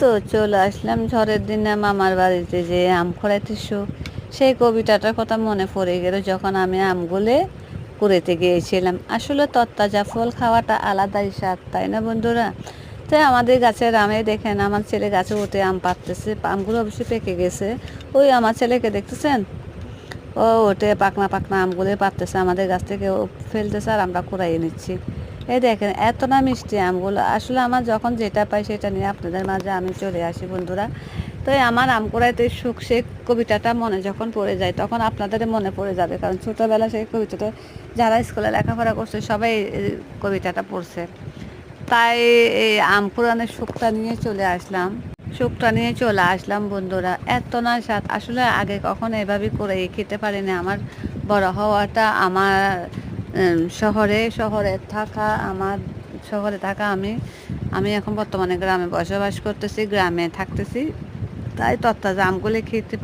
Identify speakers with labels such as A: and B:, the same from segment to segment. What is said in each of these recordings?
A: তো চলে আসলাম ঝড়ের দিনে মামার বাড়িতে, যে আম খোড়াইতে সুখ, সেই কবিতাটার কথা মনে পড়ে গেল যখন আমি আমগুলে কুড়াইতে গিয়েছিলাম। আসলে তরতাজা ফল খাওয়াটা আলাদাই স্বাদ, তাই না বন্ধুরা? তাই আমাদের গাছের আমে দেখেন, আমার ছেলে গাছে উঠে আম পাড়তেছে। আমগুলো অবশ্যই পেকে গেছে। ওই আমার ছেলেকে দেখতেছেন, ও ওঠে পাকনা পাকনা আমগুলো পাড়তেছে, আমাদের গাছ থেকে ও ফেলতেছে আর আমরা কুড়াইয়ে নিচ্ছি। এই দেখেন এত না মিষ্টি আমগুলো। আসলে আমার যখন যেটা পাই সেটা নিয়ে আপনাদের মাঝে আমি চলে আসি বন্ধুরা। তো এই আমার আম কুড়াইতে সুখ, সেই কবিতাটা মনে যখন পড়ে যায় তখন আপনাদের মনে পড়ে যাবে, কারণ ছোটোবেলা সেই কবিতাটা যারা স্কুলে লেখাপড়া করছে সবাই এই কবিতাটা পড়ছে। তাই এই আম কুড়ানোর সুখটা নিয়ে চলে আসলাম বন্ধুরা। এত না স্বাদ, আসলে আগে কখনো এভাবে করে খেতে পারিনি। আমার বড় হওয়াটা আমার শহরে থাকা আমি আমি এখন বর্তমানে গ্রামে বসবাস করতেছি, গ্রামে থাকতেছি। তাই তরতাজা আমগুলি খেতে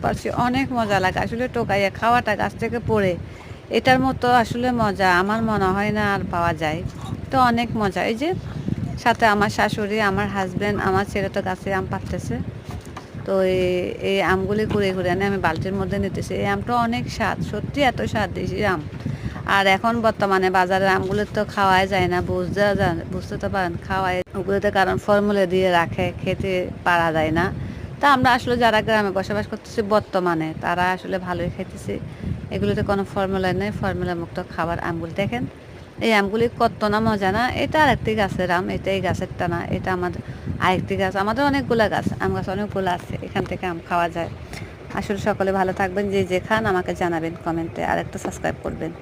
A: পারছি, অনেক মজা লাগে। আসলে টোকাইয়ে খাওয়াটা গাছ থেকে পড়ে, এটার মতো আসলে মজা আমার মনে হয় না আর পাওয়া যায়। তো অনেক মজা। এই যে সাথে আমার শাশুড়ি, আমার হাজব্যান্ড, আমার ছেলে তো গাছে আম পাড়তেছে। তো এই আমগুলি ঘুরে ঘুরে এনে আমি বালতির মধ্যে নিতেছি। এই আমটা অনেক স্বাদ, সত্যি এত স্বাদ দিয়েছি আম। আর এখন বর্তমানে বাজারের আমগুলো তো খাওয়াই যায় না, বুঝতে তো পারেন, খাওয়াই ওগুলোতে, কারণ ফর্মুলা দিয়ে রাখে, খেতে পারা যায় না। তা আমরা আসলে যারা গ্রামে বসবাস করতেছি বর্তমানে, তারা আসলে ভালোই খেতেছি। এগুলোতে কোনো ফর্মুলা নেই, ফর্মুলা মুক্ত খাবার আমগুলি দেখেন। এই আমগুলি কত না মজা না। এটা আরেকটি গাছের আম, এটা এই গাছেরটা না, এটা আমাদের আরেকটি গাছ। আমাদের অনেকগুলো গাছ, আম গাছ অনেকগুলো আছে, এখান থেকে আম খাওয়া যায়। আসলে সকলে ভালো থাকবেন, যে যে খান আমাকে জানাবেন কমেন্টে, আর একটা সাবস্ক্রাইব করবেন।